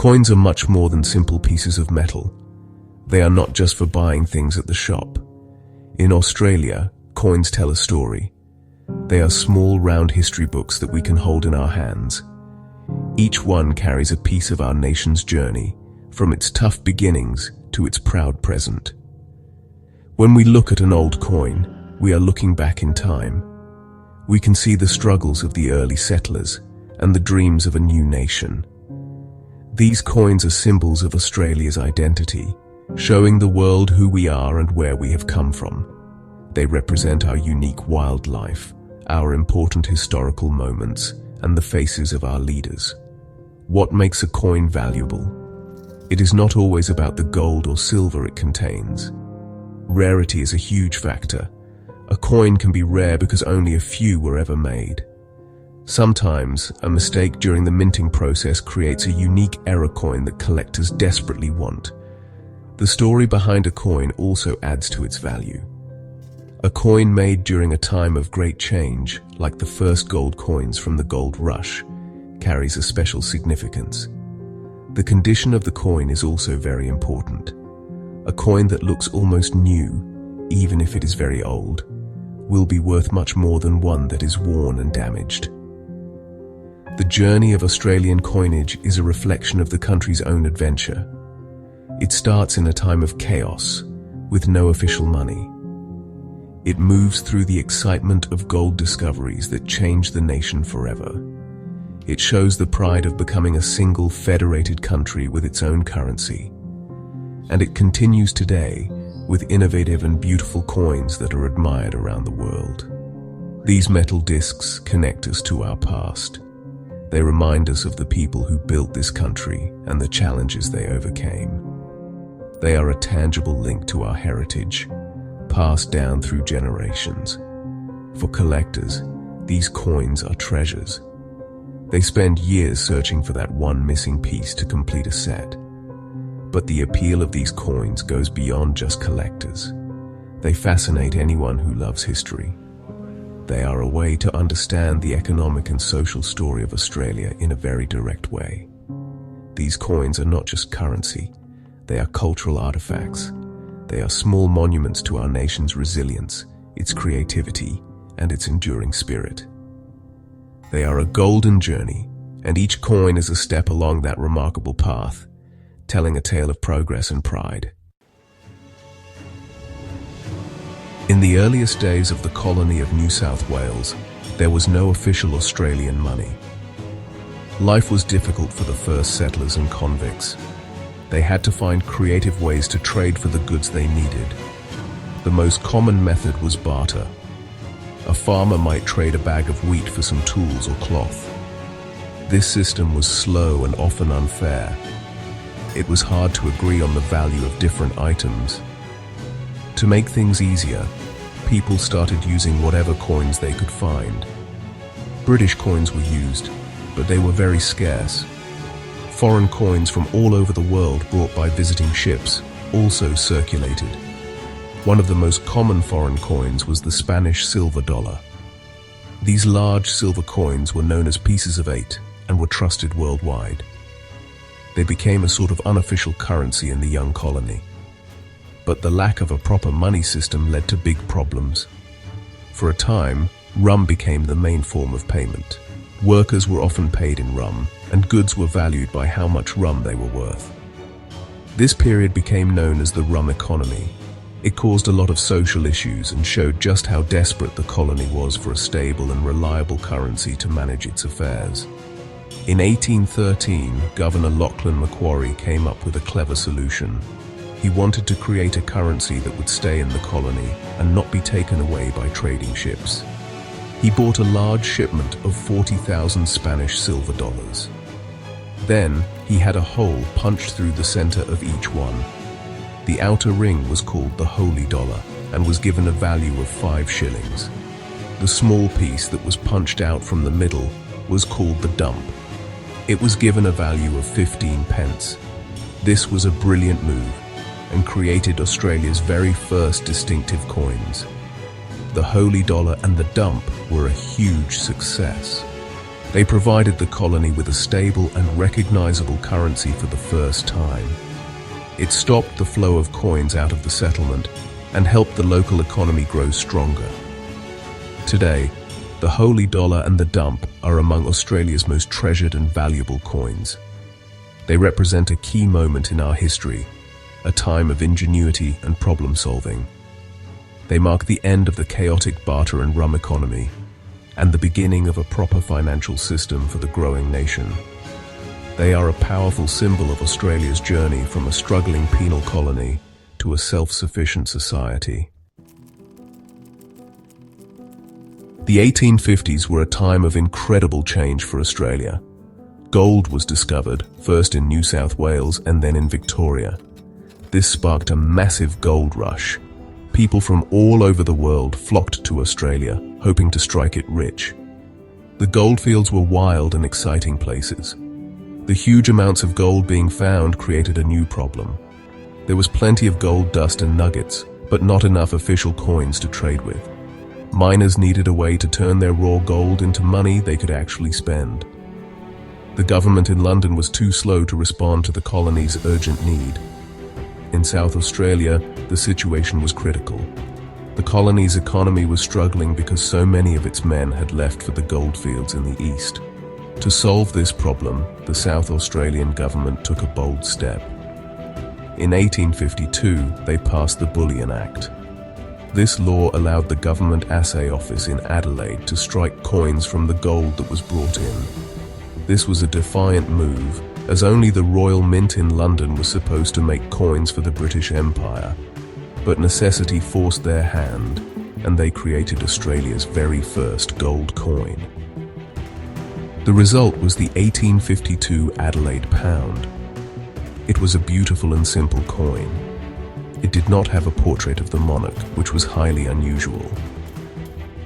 Coins are much more than simple pieces of metal. They are not just for buying things at the shop. In Australia, coins tell a story. They are small, round history books that we can hold in our hands. Each one carries a piece of our nation's journey, from its tough beginnings to its proud present. When we look at an old coin, we are looking back in time. We can see the struggles of the early settlers and the dreams of a new nation. These coins are symbols of Australia's identity, showing the world who we are and where we have come from. They represent our unique wildlife, our important historical moments, and the faces of our leaders. What makes a coin valuable? It is not always about the gold or silver it contains. Rarity is a huge factor. A coin can be rare because only a few were ever made. Sometimes, a mistake during the minting process creates a unique error coin that collectors desperately want. The story behind a coin also adds to its value. A coin made during a time of great change, like the first gold coins from the gold rush, carries a special significance. The condition of the coin is also very important. A coin that looks almost new, even if it is very old, will be worth much more than one that is worn and damaged. The journey of Australian coinage is a reflection of the country's own adventure. It starts in a time of chaos, with no official money. It moves through the excitement of gold discoveries that changed the nation forever. It shows the pride of becoming a single federated country with its own currency. And it continues today with innovative and beautiful coins that are admired around the world. These metal discs connect us to our past. They remind us of the people who built this country and the challenges they overcame. They are a tangible link to our heritage, passed down through generations. For collectors, these coins are treasures. They spend years searching for that one missing piece to complete a set. But the appeal of these coins goes beyond just collectors. They fascinate anyone who loves history. They are a way to understand the economic and social story of Australia in a very direct way. These coins are not just currency, they are cultural artifacts. They are small monuments to our nation's resilience, its creativity, and its enduring spirit. They are a golden journey, and each coin is a step along that remarkable path, telling a tale of progress and pride. In the earliest days of the colony of New South Wales, there was no official Australian money. Life was difficult for the first settlers and convicts. They had to find creative ways to trade for the goods they needed. The most common method was barter. A farmer might trade a bag of wheat for some tools or cloth. This system was slow and often unfair. It was hard to agree on the value of different items. To make things easier, people started using whatever coins they could find. British coins were used, but they were very scarce. Foreign coins from all over the world brought by visiting ships also circulated. One of the most common foreign coins was the Spanish silver dollar. These large silver coins were known as pieces of 8 and were trusted worldwide. They became a sort of unofficial currency in the young colony. But the lack of a proper money system led to big problems. For a time, rum became the main form of payment. Workers were often paid in rum, and goods were valued by how much rum they were worth. This period became known as the rum economy. It caused a lot of social issues and showed just how desperate the colony was for a stable and reliable currency to manage its affairs. In 1813, Governor Lachlan Macquarie came up with a clever solution. He wanted to create a currency that would stay in the colony and not be taken away by trading ships. He bought a large shipment of 40,000 Spanish silver dollars. Then, he had a hole punched through the center of each one. The outer ring was called the Holy Dollar and was given a value of 5 shillings. The small piece that was punched out from the middle was called the dump. It was given a value of 15 pence. This was a brilliant move and created Australia's very first distinctive coins. The Holy Dollar and the dump were a huge success. They provided the colony with a stable and recognizable currency for the first time. It stopped the flow of coins out of the settlement and helped the local economy grow stronger. Today, the holy dollar and the dump are among Australia's most treasured and valuable coins. They represent a key moment in our history, a time of ingenuity and problem-solving. They mark the end of the chaotic barter and rum economy, and the beginning of a proper financial system for the growing nation. They are a powerful symbol of Australia's journey from a struggling penal colony to a self-sufficient society. The 1850s were a time of incredible change for Australia. Gold was discovered, first in New South Wales and then in Victoria. This sparked a massive gold rush. People from all over the world flocked to Australia, hoping to strike it rich. The goldfields were wild and exciting places. The huge amounts of gold being found created a new problem. There was plenty of gold dust and nuggets, but not enough official coins to trade with. Miners needed a way to turn their raw gold into money they could actually spend. The government in London was too slow to respond to the colony's urgent need. In South Australia, the situation was critical. The colony's economy was struggling because so many of its men had left for the goldfields in the east. To solve this problem, the South Australian government took a bold step. In 1852, they passed the Bullion Act. This law allowed the Government Assay Office in Adelaide to strike coins from the gold that was brought in. This was a defiant move, as only the Royal Mint in London was supposed to make coins for the British Empire. But necessity forced their hand, and they created Australia's very first gold coin. The result was the 1852 Adelaide pound. It was a beautiful and simple coin. It did not have a portrait of the monarch, which was highly unusual.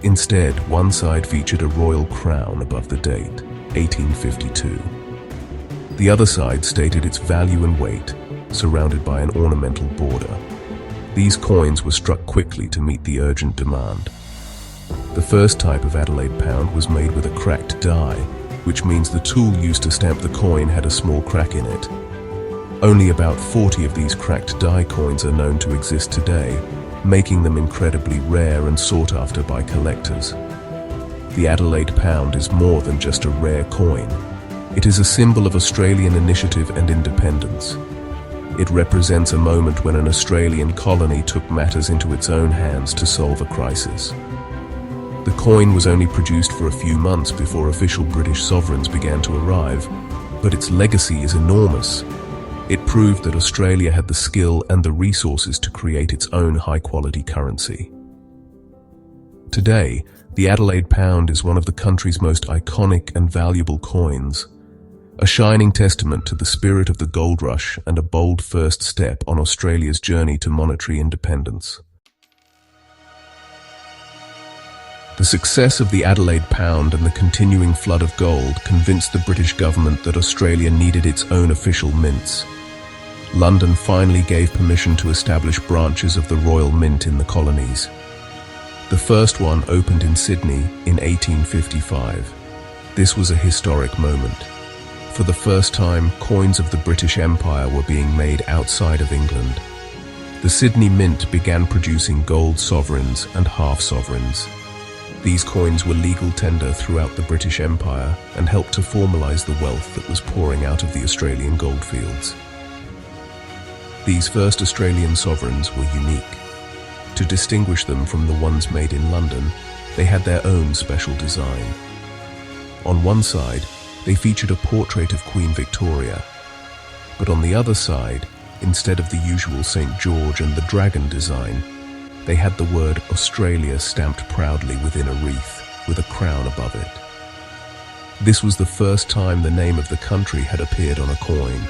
Instead, one side featured a royal crown above the date, 1852. The other side stated its value and weight, surrounded by an ornamental border. These coins were struck quickly to meet the urgent demand. The first type of Adelaide pound was made with a cracked die, which means the tool used to stamp the coin had a small crack in it. Only about 40 of these cracked die coins are known to exist today, making them incredibly rare and sought after by collectors. The Adelaide pound is more than just a rare coin. It is a symbol of Australian initiative and independence. It represents a moment when an Australian colony took matters into its own hands to solve a crisis. The coin was only produced for a few months before official British sovereigns began to arrive, but its legacy is enormous. It proved that Australia had the skill and the resources to create its own high-quality currency. Today, the Adelaide pound is one of the country's most iconic and valuable coins, a shining testament to the spirit of the gold rush and a bold first step on Australia's journey to monetary independence. The success of the Adelaide pound and the continuing flood of gold convinced the British government that Australia needed its own official mints. London finally gave permission to establish branches of the Royal Mint in the colonies. The first one opened in Sydney in 1855. This was a historic moment. For the first time, coins of the British Empire were being made outside of England. The Sydney Mint began producing gold sovereigns and half-sovereigns. These coins were legal tender throughout the British Empire and helped to formalise the wealth that was pouring out of the Australian goldfields. These first Australian sovereigns were unique. To distinguish them from the ones made in London, they had their own special design. On one side, they featured a portrait of Queen Victoria, but on the other side, instead of the usual St. George and the dragon design, they had the word Australia stamped proudly within a wreath, with a crown above it. This was the first time the name of the country had appeared on a coin.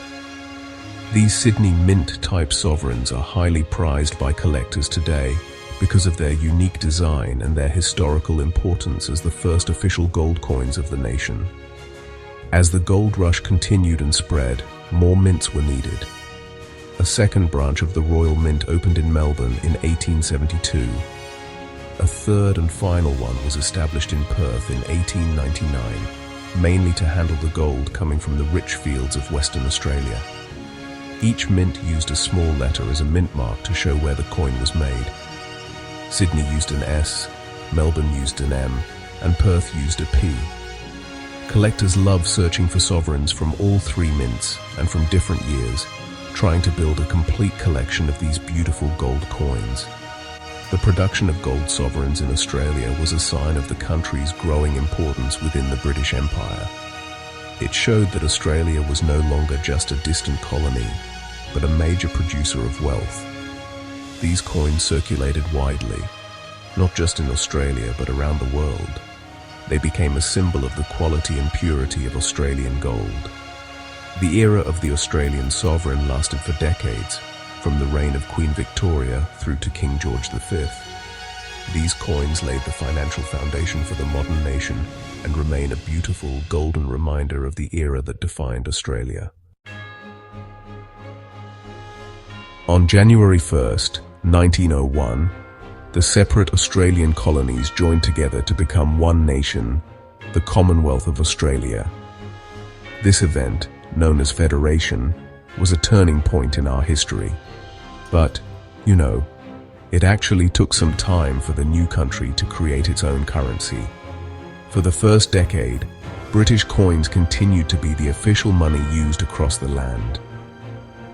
These Sydney Mint-type sovereigns are highly prized by collectors today because of their unique design and their historical importance as the first official gold coins of the nation. As the gold rush continued and spread, more mints were needed. A second branch of the Royal Mint opened in Melbourne in 1872. A third and final one was established in Perth in 1899. mainly to handle the gold coming from the rich fields of Western Australia. Each mint used a small letter as a mint mark to show where the coin was made. Sydney used an S, Melbourne used an M, and Perth used a P. Collectors love searching for sovereigns from all three mints and from different years, trying to build a complete collection of these beautiful gold coins. The production of gold sovereigns in Australia was a sign of the country's growing importance within the British Empire. It showed that Australia was no longer just a distant colony, but a major producer of wealth. These coins circulated widely, not just in Australia but around the world. They became a symbol of the quality and purity of Australian gold. The era of the Australian sovereign lasted for decades, from the reign of Queen Victoria through to King George V. These coins laid the financial foundation for the modern nation and remain a beautiful golden reminder of the era that defined Australia. On January 1st, 1901, the separate Australian colonies joined together to become one nation, the Commonwealth of Australia. This event, known as Federation, was a turning point in our history. But, it actually took some time for the new country to create its own currency. For the first decade, British coins continued to be the official money used across the land.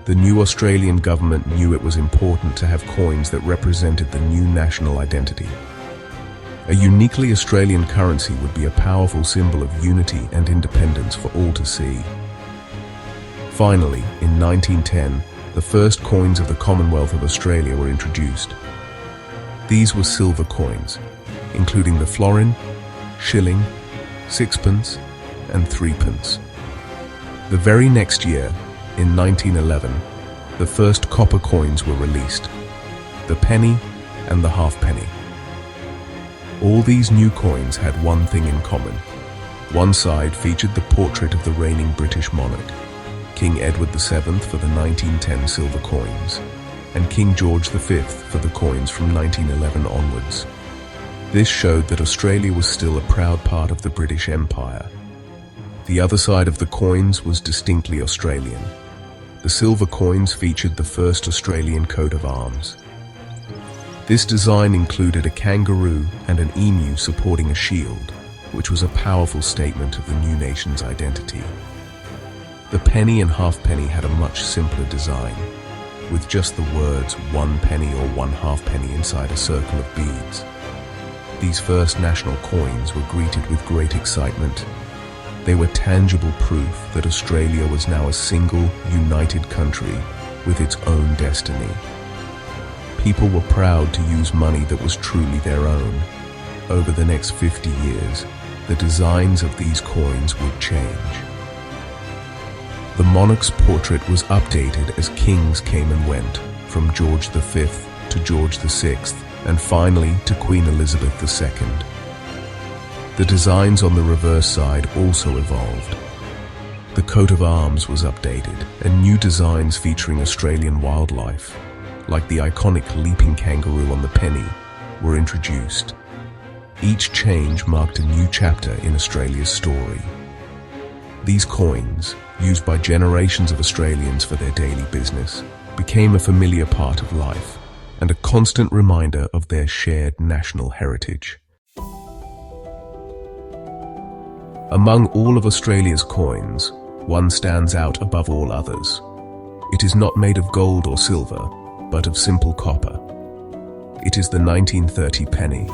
The new Australian government knew it was important to have coins that represented the new national identity. A uniquely Australian currency would be a powerful symbol of unity and independence for all to see. Finally, in 1910, the first coins of the Commonwealth of Australia were introduced. These were silver coins, including the florin, shilling, sixpence, and threepence. The very next year, in 1911, the first copper coins were released, the penny and the halfpenny. All these new coins had one thing in common. One side featured the portrait of the reigning British monarch, King Edward VII for the 1910 silver coins, and King George V for the coins from 1911 onwards. This showed that Australia was still a proud part of the British Empire. The other side of the coins was distinctly Australian. The silver coins featured the first Australian coat of arms. This design included a kangaroo and an emu supporting a shield, which was a powerful statement of the new nation's identity. The penny and halfpenny had a much simpler design, with just the words 1 penny or 1 halfpenny inside a circle of beads. These first national coins were greeted with great excitement. They were tangible proof that Australia was now a single, united country with its own destiny. People were proud to use money that was truly their own. Over the next 50 years, the designs of these coins would change. The monarch's portrait was updated as kings came and went, from George V to George VI, and finally to Queen Elizabeth II. The designs on the reverse side also evolved. The coat of arms was updated, and new designs featuring Australian wildlife, like the iconic leaping kangaroo on the penny, were introduced. Each change marked a new chapter in Australia's story. These coins, used by generations of Australians for their daily business, became a familiar part of life and a constant reminder of their shared national heritage. Among all of Australia's coins, one stands out above all others. It is not made of gold or silver, but of simple copper. It is the 1930 penny.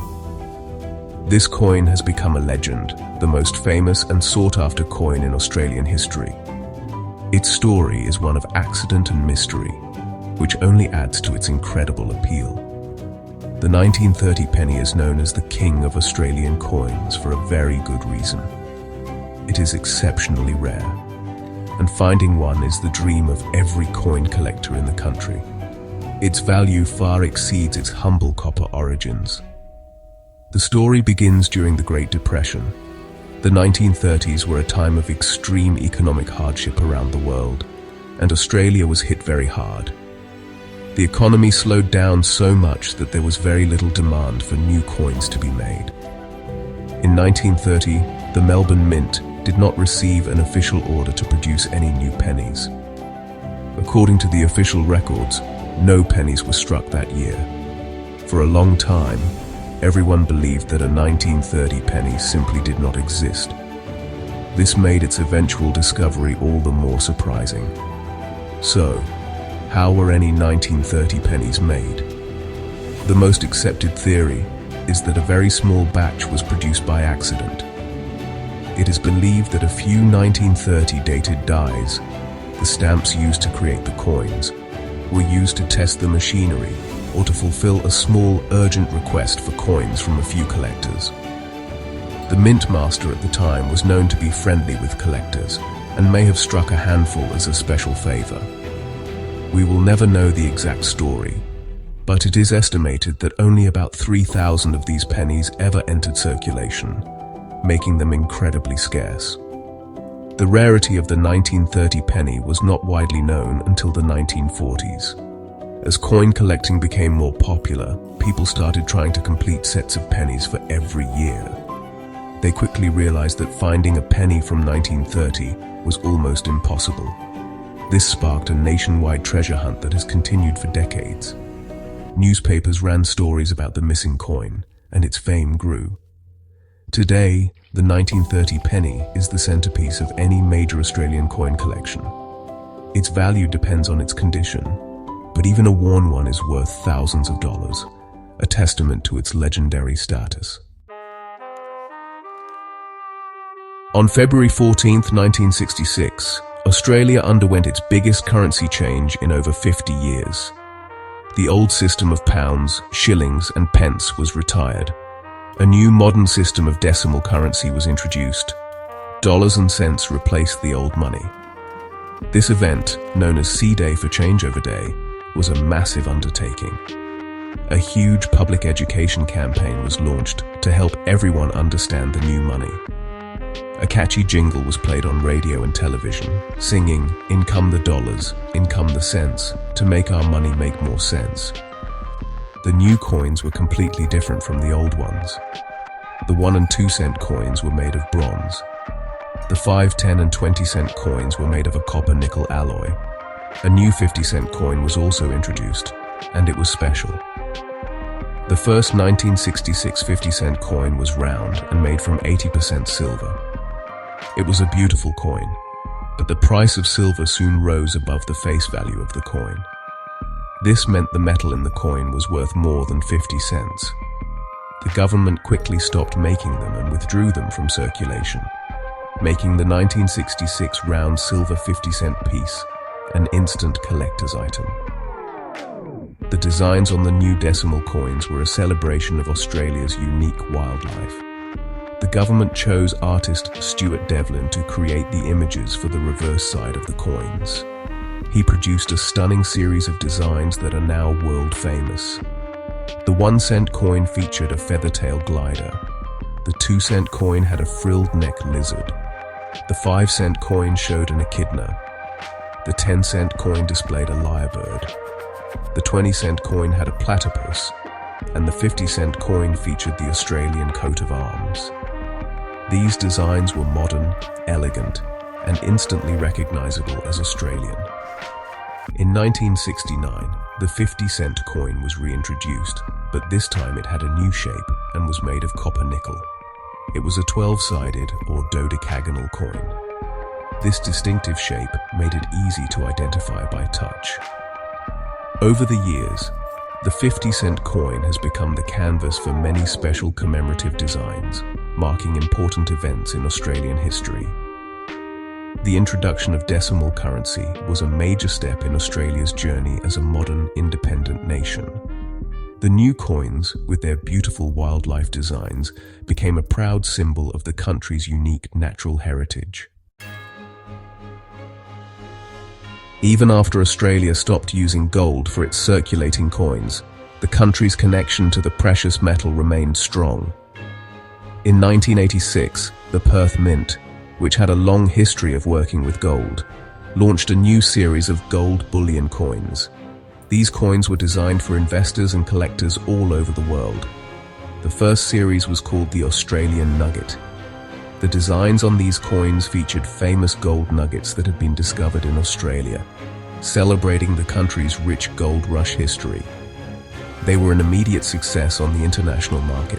This coin has become a legend, the most famous and sought-after coin in Australian history. Its story is one of accident and mystery, which only adds to its incredible appeal. The 1930 penny is known as the king of Australian coins for a very good reason. It is exceptionally rare, and finding one is the dream of every coin collector in the country. Its value far exceeds its humble copper origins. The story begins during the Great Depression. The 1930s were a time of extreme economic hardship around the world, and Australia was hit very hard. The economy slowed down so much that there was very little demand for new coins to be made. In 1930, the Melbourne Mint did not receive an official order to produce any new pennies. According to the official records, no pennies were struck that year. For a long time, everyone believed that a 1930 penny simply did not exist. This made its eventual discovery all the more surprising. So, how were any 1930 pennies made? The most accepted theory is that a very small batch was produced by accident. It is believed that a few 1930 dated dies, the stamps used to create the coins, were used to test the machinery or to fulfill a small urgent request for coins from a few collectors. The mint master at the time was known to be friendly with collectors and may have struck a handful as a special favor. We will never know the exact story, but it is estimated that only about 3,000 of these pennies ever entered circulation, making them incredibly scarce. The rarity of the 1930 penny was not widely known until the 1940s. As coin collecting became more popular, people started trying to complete sets of pennies for every year. They quickly realized that finding a penny from 1930 was almost impossible. This sparked a nationwide treasure hunt that has continued for decades. Newspapers ran stories about the missing coin, and its fame grew. Today, the 1930 penny is the centerpiece of any major Australian coin collection. Its value depends on its condition, but even a worn one is worth thousands of dollars, a testament to its legendary status. On February 14, 1966, Australia underwent its biggest currency change in over 50 years. The old system of pounds, shillings, and pence was retired. A new modern system of decimal currency was introduced. Dollars and cents replaced the old money. This event, known as C-Day for Changeover Day, was a massive undertaking. A huge public education campaign was launched to help everyone understand the new money. A catchy jingle was played on radio and television, singing, "In come the dollars, in come the cents, to make our money make more sense." The new coins were completely different from the old ones. The 1 and 2 cent coins were made of bronze. The 5, 10, and 20 cent coins were made of a copper-nickel alloy. A new 50 cent coin was also introduced, and it was special. The first 1966 50 cent coin was round and made from 80% silver. It was a beautiful coin, but the price of silver soon rose above the face value of the coin. This meant the metal in the coin was worth more than 50 cents. The government quickly stopped making them and withdrew them from circulation, making the 1966 round silver 50-cent piece an instant collector's item. The designs on the new decimal coins were a celebration of Australia's unique wildlife. The government chose artist Stuart Devlin to create the images for the reverse side of the coins. He produced a stunning series of designs that are now world famous. The 1 cent coin featured a feather-tailed glider. The 2 cent coin had a frilled neck lizard. The 5 cent coin showed an echidna. The 10 cent coin displayed a lyrebird. The 20 cent coin had a platypus, and the 50 cent coin featured the Australian coat of arms. These designs were modern, elegant, and instantly recognizable as Australian. In 1969, the 50-cent coin was reintroduced, but this time it had a new shape and was made of copper-nickel. It was a 12-sided or dodecagonal coin. This distinctive shape made it easy to identify by touch. Over the years, the 50-cent coin has become the canvas for many special commemorative designs, marking important events in Australian history. The introduction of decimal currency was a major step in Australia's journey as a modern, independent nation. The new coins, with their beautiful wildlife designs, became a proud symbol of the country's unique natural heritage. Even after Australia stopped using gold for its circulating coins, the country's connection to the precious metal remained strong. In 1986, the Perth Mint, which had a long history of working with gold, launched a new series of gold bullion coins. These coins were designed for investors and collectors all over the world. The first series was called the Australian Nugget. The designs on these coins featured famous gold nuggets that had been discovered in Australia, celebrating the country's rich gold rush history. They were an immediate success on the international market.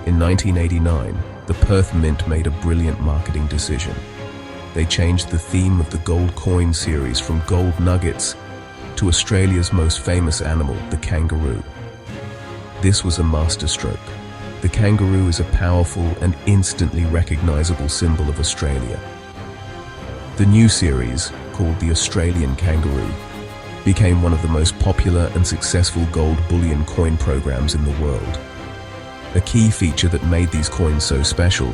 In 1989, the Perth Mint made a brilliant marketing decision. They changed the theme of the gold coin series from gold nuggets to Australia's most famous animal, the kangaroo. This was a masterstroke. The kangaroo is a powerful and instantly recognizable symbol of Australia. The new series, called the Australian Kangaroo, became one of the most popular and successful gold bullion coin programs in the world. A key feature that made these coins so special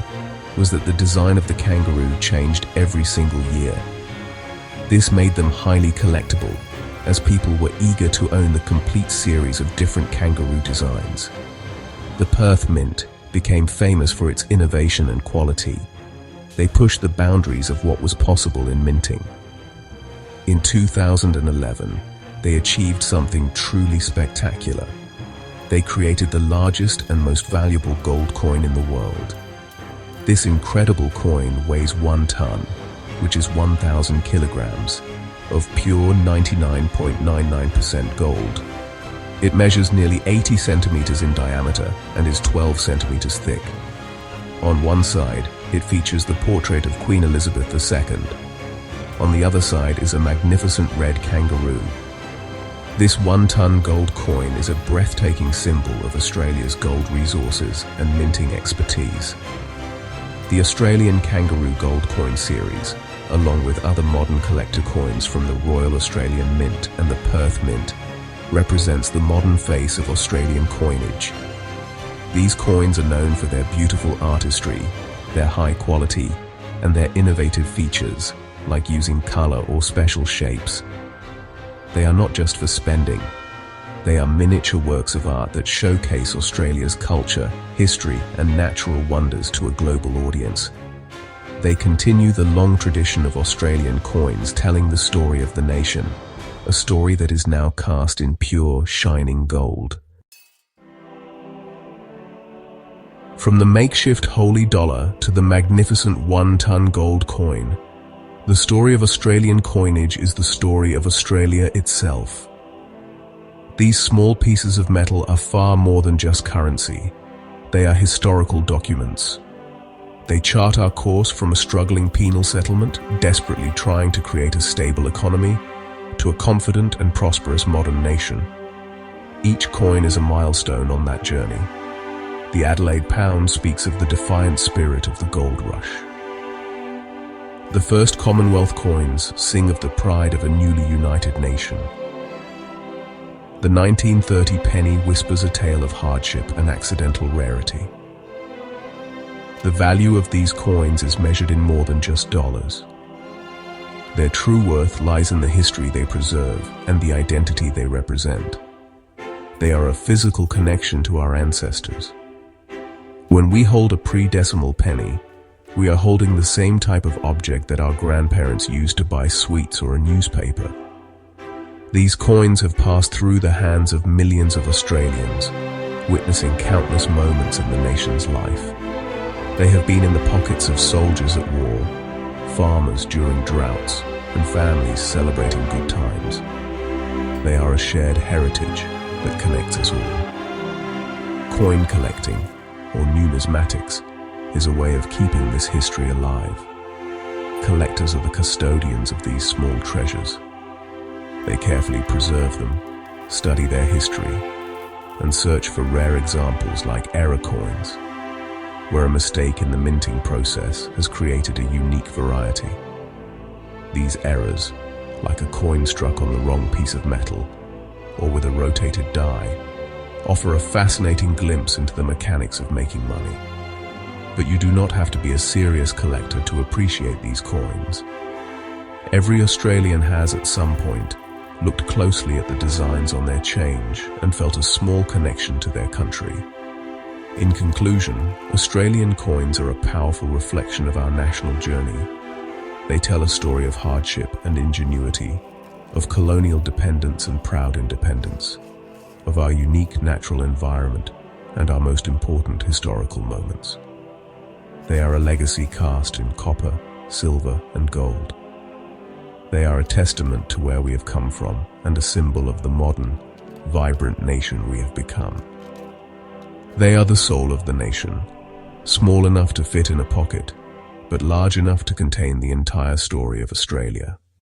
was that the design of the kangaroo changed every single year. This made them highly collectible, as people were eager to own the complete series of different kangaroo designs. The Perth Mint became famous for its innovation and quality. They pushed the boundaries of what was possible in minting. In 2011, they achieved something truly spectacular. They created the largest and most valuable gold coin in the world. This incredible coin weighs 1 ton, which is 1,000 kilograms, of pure 99.99% gold. It measures nearly 80 centimeters in diameter and is 12 centimeters thick. On one side, it features the portrait of Queen Elizabeth II. On the other side is a magnificent red kangaroo. This 1-ton gold coin is a breathtaking symbol of Australia's gold resources and minting expertise. The Australian Kangaroo Gold Coin series, along with other modern collector coins from the Royal Australian Mint and the Perth Mint, represents the modern face of Australian coinage. These coins are known for their beautiful artistry, their high quality, and their innovative features, like using color or special shapes. They are not just for spending. They are miniature works of art that showcase Australia's culture, history, and natural wonders to a global audience. They continue the long tradition of Australian coins telling the story of the nation, a story that is now cast in pure, shining gold. From the makeshift holy dollar to the magnificent 1-ton gold coin, the story of Australian coinage is the story of Australia itself. These small pieces of metal are far more than just currency. They are historical documents. They chart our course from a struggling penal settlement, desperately trying to create a stable economy, to a confident and prosperous modern nation. Each coin is a milestone on that journey. The Adelaide pound speaks of the defiant spirit of the gold rush. The first Commonwealth coins sing of the pride of a newly united nation. The 1930 penny whispers a tale of hardship and accidental rarity. The value of these coins is measured in more than just dollars. Their true worth lies in the history they preserve and the identity they represent. They are a physical connection to our ancestors. When we hold a pre-decimal penny, we are holding the same type of object that our grandparents used to buy sweets or a newspaper. These coins have passed through the hands of millions of Australians, witnessing countless moments in the nation's life. They have been in the pockets of soldiers at war, farmers during droughts, and families celebrating good times. They are a shared heritage that connects us all. Coin collecting, or numismatics, is a way of keeping this history alive. Collectors are the custodians of these small treasures. They carefully preserve them, study their history, and search for rare examples like error coins, where a mistake in the minting process has created a unique variety. These errors, like a coin struck on the wrong piece of metal, or with a rotated die, offer a fascinating glimpse into the mechanics of making money. But you do not have to be a serious collector to appreciate these coins. Every Australian has, at some point, looked closely at the designs on their change and felt a small connection to their country. In conclusion, Australian coins are a powerful reflection of our national journey. They tell a story of hardship and ingenuity, of colonial dependence and proud independence, of our unique natural environment and our most important historical moments. They are a legacy cast in copper, silver, and gold. They are a testament to where we have come from and a symbol of the modern, vibrant nation we have become. They are the soul of the nation, small enough to fit in a pocket, but large enough to contain the entire story of Australia.